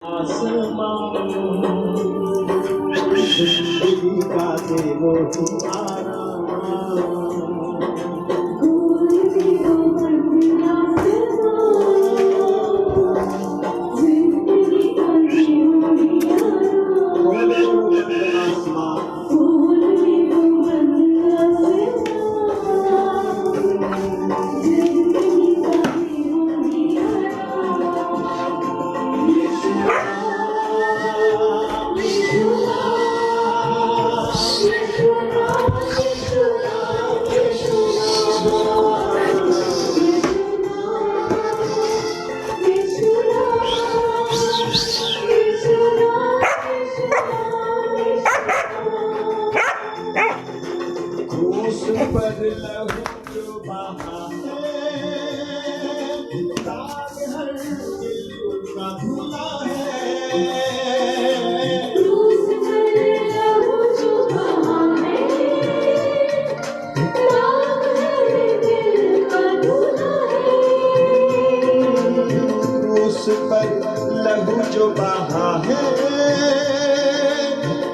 आसमां जिंदगी का दे वो तुम्हारा क्रूस पर लहू जो बहा है, दाग हर दिल का धुला है। क्रूस पर लहू जो बहा है,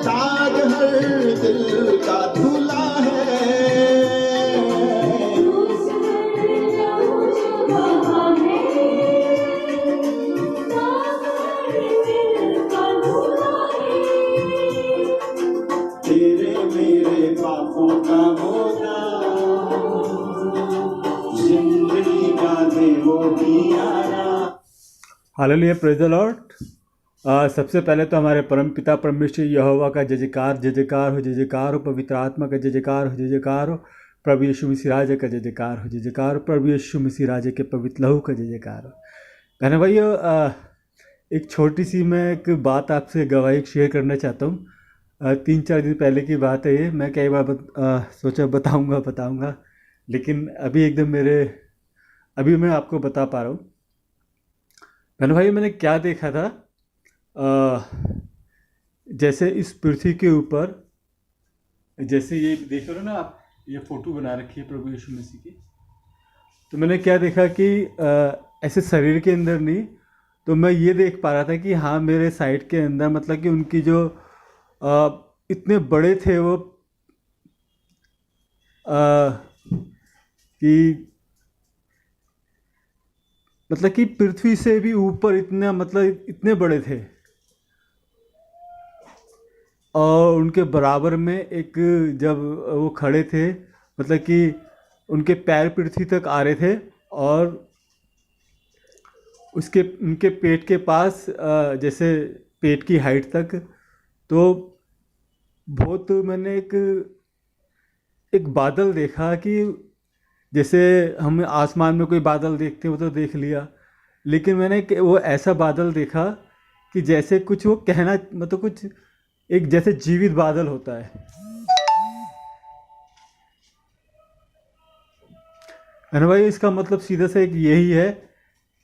दाग हर दिल का धुला है। क्रूस पर लहू जो बहा है, दाग हर दिल का धुला है। तेरे मेरे पापों का बोझा जिंदगी का दे वो दियारा। Hallelujah, praise the Lord. सबसे पहले तो हमारे परम पिता परमेश्वर यहोवा का जय जयकार, जय जयकार हो, जय जयकार हो। पवित्र आत्मा का जय जयकार हो, जय जयकार हो। प्रभु यीशु मसीह राजा का जय जयकार हो, जय जयकार हो। प्रभु यीशु मसीह राजा के पवित्र लहू का जय जयकार हो। कहने भाइयों, एक छोटी सी मैं एक बात आपसे गवाही शेयर करना चाहता हूँ। 3-4 दिन पहले की बात है ये। मैं कई बार सोचा बताऊँगा, लेकिन अभी एकदम अभी मैं आपको बता पा रहा हूँ। कहने भाई, मैंने क्या देखा था, जैसे इस पृथ्वी के ऊपर, जैसे ये देख रहे हो ना आप, ये फोटो बना रखी है प्रभु यीशु मसीह की। तो मैंने क्या देखा कि ऐसे शरीर के अंदर नहीं, तो मैं ये देख पा रहा था कि हाँ, मेरे साइड के अंदर, मतलब कि उनकी जो इतने बड़े थे वो, कि मतलब कि पृथ्वी से भी ऊपर इतना, मतलब इतने बड़े थे। और उनके बराबर में एक, जब वो खड़े थे, मतलब कि उनके पैर पृथ्वी तक आ रहे थे, और उनके पेट के पास, जैसे पेट की हाइट तक। तो बहुत मैंने एक बादल देखा कि जैसे हम आसमान में कोई बादल देखते हो तो देख लिया, लेकिन मैंने वो ऐसा बादल देखा कि जैसे कुछ वो कहना, मतलब कुछ एक जैसे जीवित बादल होता है। अरे भाई, इसका मतलब सीधा से एक यही है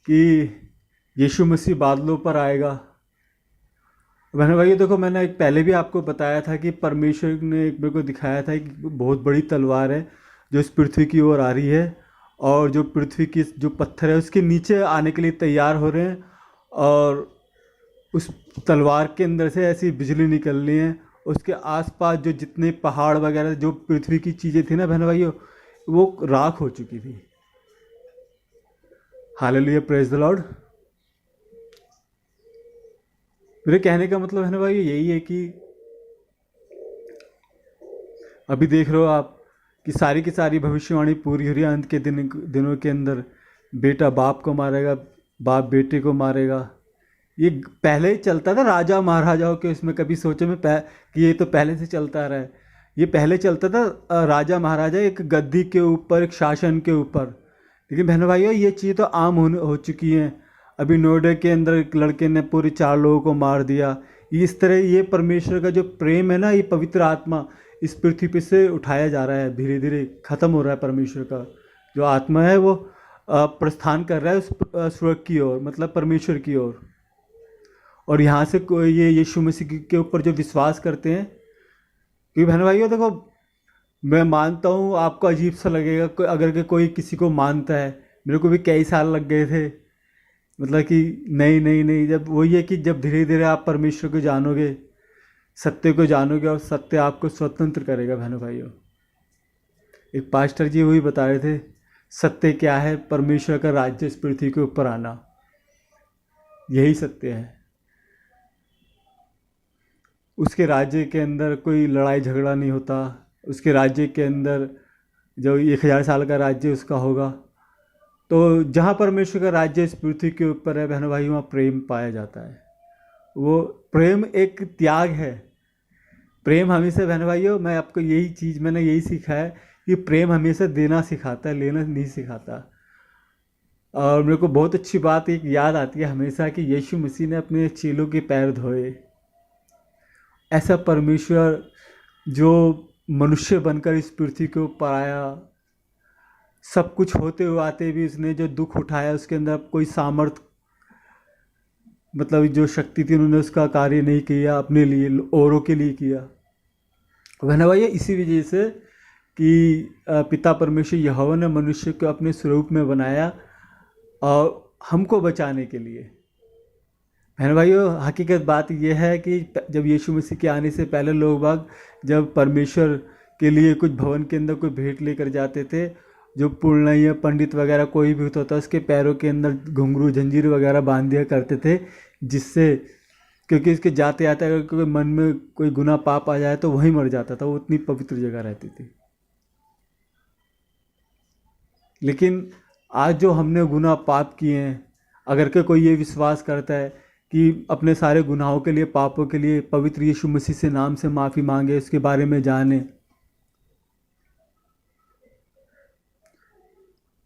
कि यीशु मसीह बादलों पर आएगा। बहन भाई, देखो, मैंने एक पहले भी आपको बताया था कि परमेश्वर ने एक मेरे को दिखाया था कि बहुत बड़ी तलवार है जो इस पृथ्वी की ओर आ रही है, और जो पृथ्वी की जो पत्थर है उसके नीचे आने के लिए तैयार हो रहे हैं, और उस तलवार के अंदर से ऐसी बिजली निकलनी है। उसके आसपास जो जितने पहाड़ वगैरह, जो पृथ्वी की चीज़ें थी ना बहन भाइयों, वो राख हो चुकी थी। Hallelujah, praise the Lord. मेरे कहने का मतलब है ना भाई, यही है कि अभी देख रहे हो आप कि सारी की सारी भविष्यवाणी पूरी हो रही है। अंत के दिनों के अंदर बेटा बाप को मारेगा, बाप बेटे को मारेगा। ये पहले ही चलता था राजा महाराजाओं के इसमें, कभी सोचे में कि ये तो पहले से चलता रहा है। ये पहले चलता था, राजा महाराजा एक गद्दी के ऊपर, एक शासन के ऊपर। लेकिन बहनों भाइयों, ये चीज़ तो आम हो चुकी हैं। अभी नोएडा के अंदर एक लड़के ने पूरे 4 लोगों को मार दिया। इस तरह ये परमेश्वर का जो प्रेम है ना, ये पवित्र आत्मा इस पृथ्वी पे से उठाया जा रहा है, धीरे धीरे ख़त्म हो रहा है। परमेश्वर का जो आत्मा है वो प्रस्थान कर रहा है उस स्वर्ग की ओर, मतलब परमेश्वर की ओर। और यहाँ से ये यीशु मसीह के ऊपर जो विश्वास करते हैं, क्योंकि बहन भाइयों देखो, मैं मानता हूँ आपको अजीब सा लगेगा अगर के कोई किसी को मानता है। मेरे को भी कई साल लग गए थे मतलब कि नहीं नहीं नहीं, जब वही है कि जब धीरे धीरे आप परमेश्वर को जानोगे, सत्य को जानोगे, और सत्य आपको स्वतंत्र करेगा बहनों भाइयों। एक पास्टर जी वही बता रहे थे, सत्य क्या है? परमेश्वर का राज्य इस पृथ्वी के ऊपर आना, यही सत्य है। उसके राज्य के अंदर कोई लड़ाई झगड़ा नहीं होता। उसके राज्य के अंदर जो 1000 साल का राज्य उसका होगा। तो जहाँ परमेश्वर का राज्य इस पृथ्वी के ऊपर है बहनों भाई, वहाँ प्रेम पाया जाता है। वो प्रेम एक त्याग है। प्रेम हमेशा बहनों भाइयों, मैं आपको यही चीज़ मैंने यही सीखा है कि प्रेम हमेशा देना सिखाता है, लेना नहीं सिखाता। और मेरे को बहुत अच्छी बात एक याद आती है हमेशा कि यीशु मसीह ने अपने चेलों के पैर धोए। ऐसा परमेश्वर जो मनुष्य बनकर इस पृथ्वी के ऊपर आया, सब कुछ होते हुए आते भी उसने जो दुख उठाया, उसके अंदर कोई सामर्थ, मतलब जो शक्ति थी, उन्होंने उसका कार्य नहीं किया अपने लिए, औरों के लिए किया। वह भाई इसी वजह से कि पिता परमेश्वर यहोवा ने मनुष्य को अपने स्वरूप में बनाया और हमको बचाने के लिए। बहन भाइयों, हकीकत बात यह है कि जब यीशु मसीह के आने से पहले लोग बाग जब परमेश्वर के लिए कुछ भवन के अंदर कोई भेंट लेकर जाते थे, जो पुरोहित पंडित वगैरह कोई भी होता था, उसके पैरों के अंदर घुंघरू जंजीर वगैरह बांध दिया करते थे, जिससे क्योंकि इसके जाते आते अगर कोई मन में कोई गुनाह पाप आ जाए तो वहीं मर जाता था। वो उतनी पवित्र जगह रहती थी। लेकिन आज जो हमने गुनाह पाप किए हैं, अगर के कोई ये विश्वास करता है कि अपने सारे गुनाहों के लिए, पापों के लिए पवित्र यीशु मसीह से नाम से माफ़ी मांगे, उसके बारे में जाने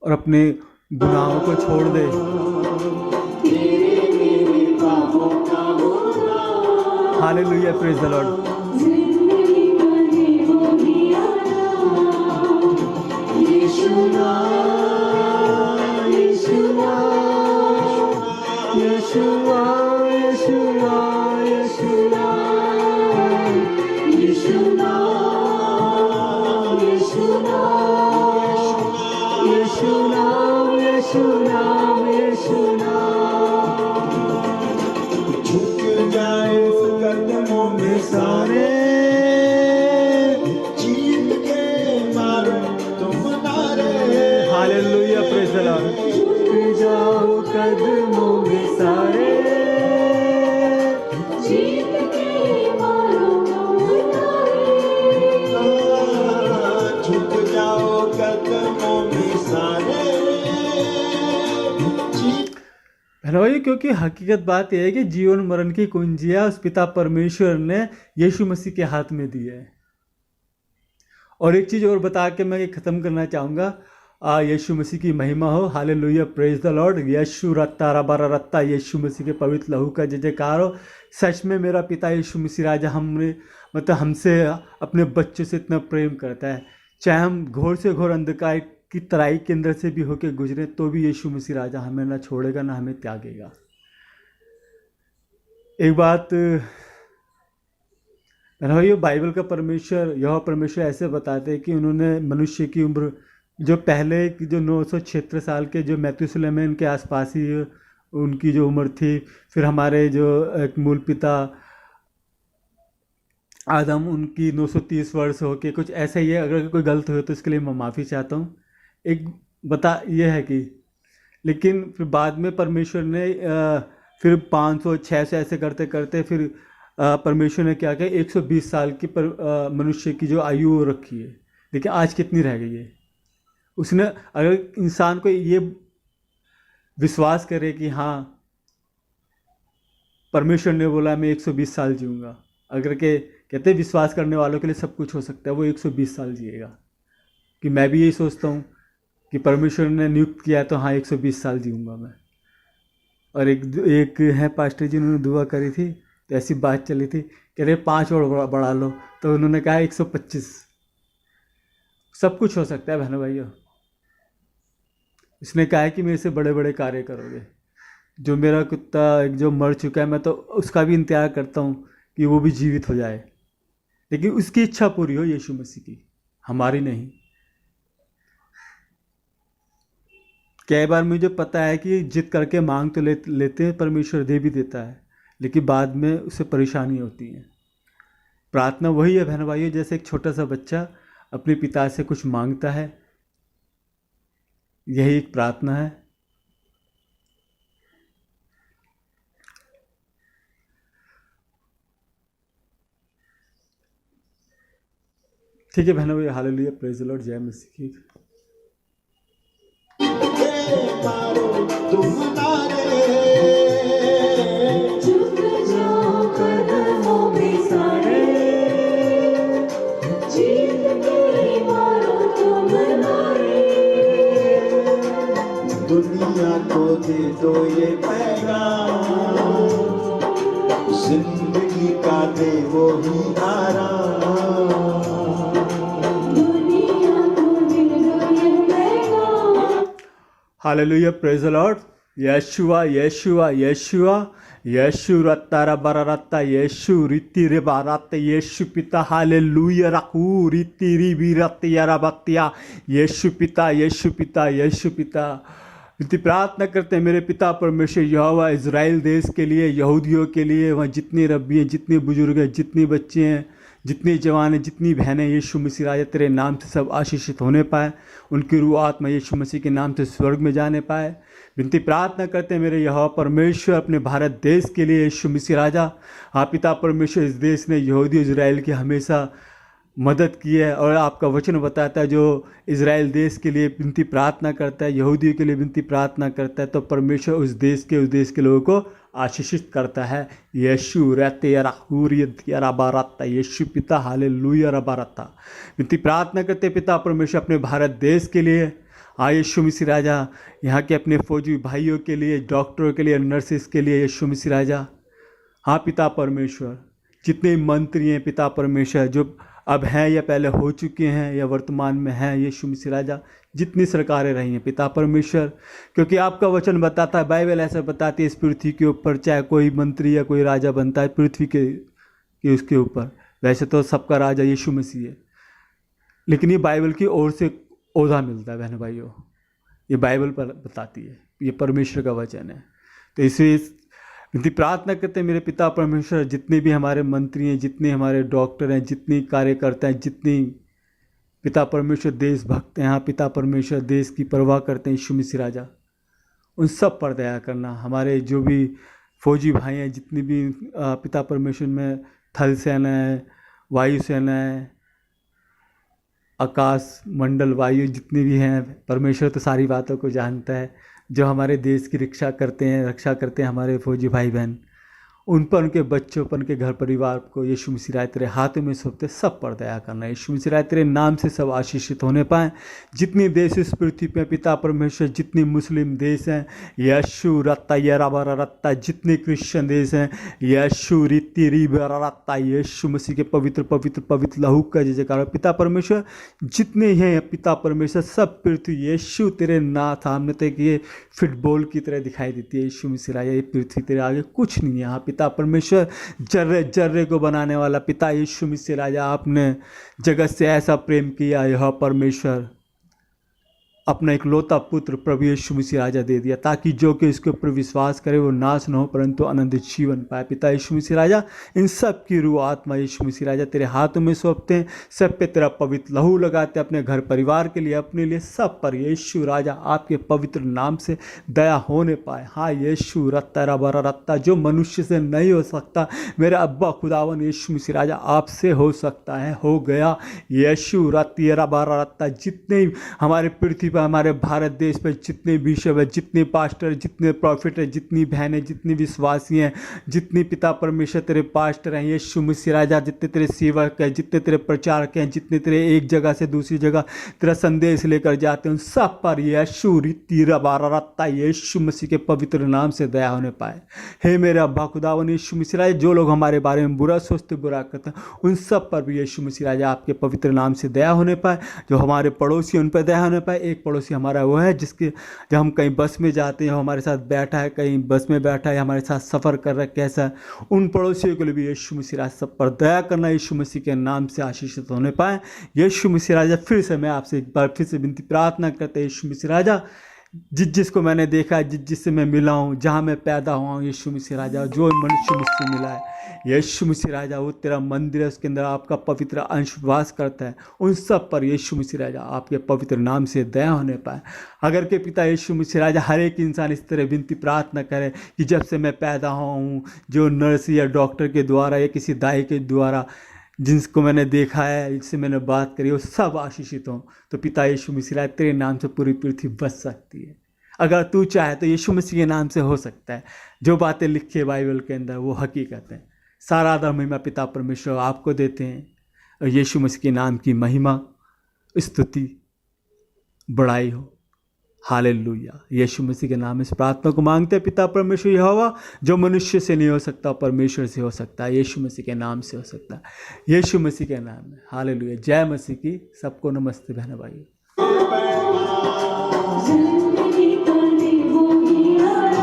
और अपने गुनाहों को छोड़ दे, हालेलुया, प्रेज द लॉर्ड। झुक जाए कदमों में सारे, जीत के मारो तुम नारे। Hallelujah, praise the Lord. झुक जाओ कदमों में सारे, जीत के मारो तुम नारे। झुक जाओ कदमों में सारे, भाई, क्योंकि हकीकत बात यह है कि जीवन मरण की कुंजियां उस पिता परमेश्वर ने यीशु मसीह के हाथ में दी है। और एक चीज़ और बता के मैं ये ख़त्म करना चाहूँगा, यीशु मसीह की महिमा हो, hallelujah, praise the Lord. Yeshu रत्ता रबारा रत्ता, यीशु मसीह के पवित्र लहू का जय जयकार हो। सच में मेरा पिता यीशु मसीह राजा हमसे अपने बच्चों से इतना प्रेम करता है। चाहे हम घोर से घोर अंधकार की तराई के अंदर से भी होके गुजरे, तो भी यीशु मसीह राजा हमें ना छोड़ेगा, ना हमें त्यागेगा। एक बात भाइयों, बाइबल का परमेश्वर, यह परमेश्वर ऐसे बताते हैं कि उन्होंने मनुष्य की उम्र जो पहले की जो 976 साल के जो मैथुसेलह के आसपास ही उनकी जो उम्र थी, फिर हमारे जो एक मूल पिता आदम, उनकी 930 वर्ष हो के कुछ ऐसा ही है। अगर कोई गलत हो तो इसके लिए मैं माफ़ी चाहता हूँ। एक बता यह है कि लेकिन फिर बाद में परमेश्वर ने फिर 500 600 ऐसे करते करते फिर परमेश्वर ने क्या किया, 120 साल की मनुष्य की जो आयु रखी है। लेकिन आज कितनी रह गई है? उसने, अगर इंसान को ये विश्वास करे कि हाँ परमेश्वर ने बोला मैं 120 साल जीऊँगा, अगर के कहते विश्वास करने वालों के लिए सब कुछ हो सकता है, वो 120 साल जिएगा। कि मैं भी यही सोचता हूँ कि परमेश्वर ने नियुक्त किया है तो हाँ 120 साल जीऊँगा मैं। और एक है पास्टर जी, उन्होंने दुआ करी थी, तो ऐसी बात चली थी, कह रहे 5 और बढ़ा लो, तो उन्होंने कहा 125। सब कुछ हो सकता है बहनों भाइयों। उसने कहा है कि मेरे से बड़े बड़े कार्य करोगे। जो मेरा कुत्ता जो मर चुका है, मैं तो उसका भी इंतजार करता हूँ कि वो भी जीवित हो जाए, लेकिन उसकी इच्छा पूरी हो यीशु मसीह की, हमारी नहीं। कई बार मुझे पता है कि जिद करके मांग तो लेते हैं, परमेश्वर दे भी देता है, लेकिन बाद में उससे परेशानी होती है। प्रार्थना वही है बहन भाइयों, जैसे एक छोटा सा बच्चा अपने पिता से कुछ मांगता है, यही एक प्रार्थना है। ठीक है बहन भाई, हालेलुया, प्रेज द लॉर्ड, जय मसीह। मारो तुम मारे, झुक जाओ कदमों में सारे, जीत के मारो तुम नारे। दुनिया को दे दो ये पैगाम, जिंदगी का दे वो ही आराम। दुनिया को दे दो ये पैगाम। Hallelujah, praise the Lord, Yeshua Yeshua Yeshua, Yeshu रत्ता बरा रत्ता, यशु रीति रे बारत, यशु पिता, हालेलुया रकू रीति री बी रत्तिया रबत्तिया, यशु पिता यशु पिता यशु पिता। इतनी प्रार्थना करते हैं मेरे पिता परमेश्वर यहोवा, इज़राइल देश के लिए, यहूदियों के लिए, वहाँ जितने रब्बी हैं, जितने बुजुर्ग हैं, जितने बच्चे हैं, जितने जवान हैं, जितनी बहनें, यीशु मसीह राजा तेरे नाम से सब आशीषित होने पाए, उनकी रूह आत्मा यीशु मसीह के नाम से स्वर्ग में जाने पाए। विनती प्रार्थना करते हैं मेरे यहोवा परमेश्वर अपने भारत देश के लिए, यीशु मसीह राजा। हाँ पिता परमेश्वर, इस देश ने यहूदी इज़राइल की हमेशा मदद की है, और आपका वचन बताता है जो इज़राइल देश के लिए विनती प्रार्थना करता है, यहूदियों के लिए विनती प्रार्थना करता है, तो परमेश्वर उस देश के लोगों को आशीषित करता है। यीशु रहते यारा बाराता, यीशु पिता, हालेलुया रबाराता। विनती प्रार्थना करते पिता परमेश्वर अपने भारत देश के लिए। हाँ यीशु मसीह राजा, यहाँ के अपने फौजी भाइयों के लिए, डॉक्टरों के लिए, नर्सेस के लिए, यीशु मसीह राजा। हाँ पिता परमेश्वर, जितने मंत्री हैं पिता परमेश्वर, जो अब हैं या पहले हो चुके हैं या वर्तमान में हैं, यीशु मसीह राजा, जितनी सरकारें रही हैं पिता परमेश्वर, क्योंकि आपका वचन बताता है, बाइबल ऐसा बताती है, इस पृथ्वी के ऊपर चाहे कोई मंत्री या कोई राजा बनता है पृथ्वी के उसके ऊपर, वैसे तो सबका राजा यीशु मसीह है, लेकिन ये बाइबल की ओर से ओहदा मिलता है बहन भाइयों, ये बाइबल पर बताती है, ये परमेश्वर का वचन है। तो इसलिए यदि प्रार्थना करते हैं मेरे पिता परमेश्वर, जितने भी हमारे मंत्री हैं, जितने हमारे डॉक्टर हैं, जितने कार्यकर्ता हैं, जितनी पिता परमेश्वर देशभक्त हैं, हाँ पिता परमेश्वर देश की परवाह करते हैं यीशु मसीह राजा, उन सब पर दया करना। हमारे जो भी फौजी भाई हैं, जितनी भी पिता परमेश्वर में थल सेना है, वायु सेना है, आकाश मंडल वायु जितने भी हैं, परमेश्वर तो सारी बातों को जानता है। जो हमारे देश की रक्षा करते हैं हमारे फौजी भाई बहन, उन पर, उनके बच्चों पर, उनके घर परिवार को यीशु मसीह राय तेरे हाथों में सौंपते, सब पर दया करना। यीशु मसीह राय तेरे नाम से सब आशीषित होने पाएँ। जितने देश इस पृथ्वी पे पिता परमेश्वर, जितने मुस्लिम देश हैं, यीशु रत्ता यराबारा रत्ता, जितने क्रिश्चियन देश हैं, यीशु रीति रीबारा रत्ता, यीशु मसीह के पवित्र पवित्र पवित्र लहू का जय जयकार। पिता परमेश्वर जितने हैं पिता परमेश्वर, सब पृथ्वी यीशु तेरे नाथ सामने तक ये फुटबॉल की तरह दिखाई देती है। यीशु मसीह राय, ये पृथ्वी तेरे आगे कुछ नहीं है। यहाँ पिता परमेश्वर जर्रे जर्रे को बनाने वाला पिता यीशु मसीह राजा, आपने जगत से ऐसा प्रेम किया, यह परमेश्वर अपना इकलौता पुत्र प्रभु यीशु मसीह राजा दे दिया, ताकि जो कि इसके ऊपर विश्वास करे वो नाश न हो परंतु अनंत जीवन पाए। पिता यीशु मसीह राजा, इन सब की रूह आत्मा यीशु मसीह राजा तेरे हाथों में सौंपते हैं, सब पे तेरा पवित्र लहू लगाते हैं, अपने घर परिवार के लिए, अपने लिए, सब पर यीशु राजा आपके पवित्र नाम से दया होने पाए। हाँ यीशु रत्ता रबरा रत्ता, जो मनुष्य से नहीं हो सकता मेरे अब्बा खुदावन यीशु मसीह राजा आपसे हो सकता है, हो गया। यीशु रत्ती रबरा रत्ता, जितने हमारे पृथ्वी हमारे भारत देश पर जितने बिशप है, जितने पास्टर, जितने प्रॉफिट है, जितनी बहनें, जितनी विश्वासी हैं, जितने पिता परमेश्वर तेरे पास्टर हैं, यीशु मसीह राजा, जितने तेरे सेवक हैं, जितने तेरे प्रचारक हैं, जितने तेरे एक जगह से दूसरी जगह तेरा संदेश लेकर जाते हैं, उन सब पर यीशु रीति रबारा रत्ता यीशु मसीह के पवित्र नाम से दया होने पाए। हे मेरे अब्बा खुदावन यीशु मसीह राजा, जो लोग हमारे बारे में बुरा सोचते, बुरा करते हैं, उन सब पर भी यीशु मसीह राजा आपके पवित्र नाम से दया होने पाए। जो हमारे पड़ोसी, उन पर दया होने पाए। एक पड़ोसी हमारा वो है जिसके, जब हम कहीं बस में जाते हैं, हमारे साथ बैठा है, कहीं बस में बैठा है, हमारे साथ सफ़र कर रहा है, कैसा, उन पड़ोसियों के लिए भी यीशु मसीह राजा सब पर दया करना, यीशु मसीह के नाम से आशीषित होने पाए। यीशु मसीह राजा, फिर से मैं आपसे एक बार फिर से विनती प्रार्थना करते हैं, यीशु मसीह राजा, जिसको मैंने देखा है, जिससे मैं मिला हूँ, जहाँ मैं पैदा हुआ हूँ, यीशु मसीह राजा, जो मनुष्य मुझसे मिला है, यीशु मसीह राजा, वो तेरा मंदिर है, उसके अंदर आपका पवित्र अंश वास करता है। उन सब पर यीशु मसीह राजा आपके पवित्र नाम से दया होने पाए। अगर के पिता यीशु मसीह राजा, हर एक इंसान इस तरह विनती प्रार्थना करे कि जब से मैं पैदा हुआ हूँ, जो नर्स या डॉक्टर के द्वारा या किसी दाई के द्वारा जिसको मैंने देखा है, जिससे मैंने बात करी, वो सब आशीषित हों, तो पिता यीशु मसीह राजा तेरे नाम से पूरी पृथ्वी बच सकती है। अगर तू चाहे तो यीशु मसीह के नाम से हो सकता है। जो बातें लिखी है बाइबल के अंदर वो हकीकत है। सारा आदर महिमा पिता परमेश्वर आपको देते हैं, और यीशु मसीह के नाम की महिमा, स्तुति, बड़ाई हो। हालेलुया। यीशु मसीह के नाम इस प्रार्थना को मांगते हैं पिता परमेश्वर यहोवा, जो मनुष्य से नहीं हो सकता परमेश्वर से हो सकता है, यीशु मसीह के नाम से हो सकता है, यीशु मसीह के नाम में। हालेलुया। जय मसीह की। सबको नमस्ते बहन भाई। जिंदगी का वो ही आया,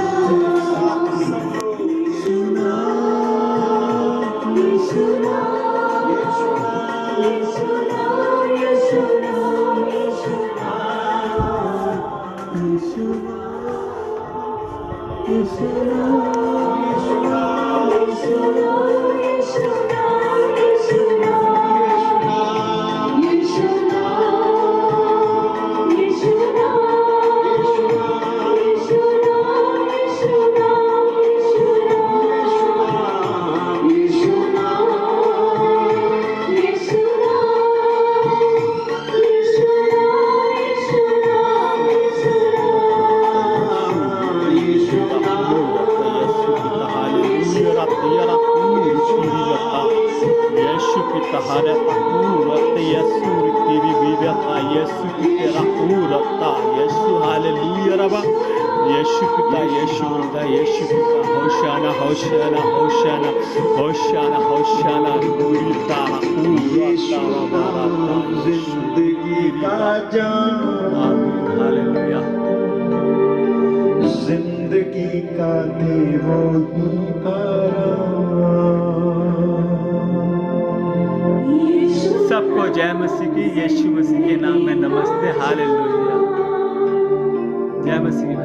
जिंदगी का जान, जिंदगी का दे वो ही सबको जय मसीह की। यीशु मसीह के नाम में नमस्ते। हालेलुया। जय मसीह।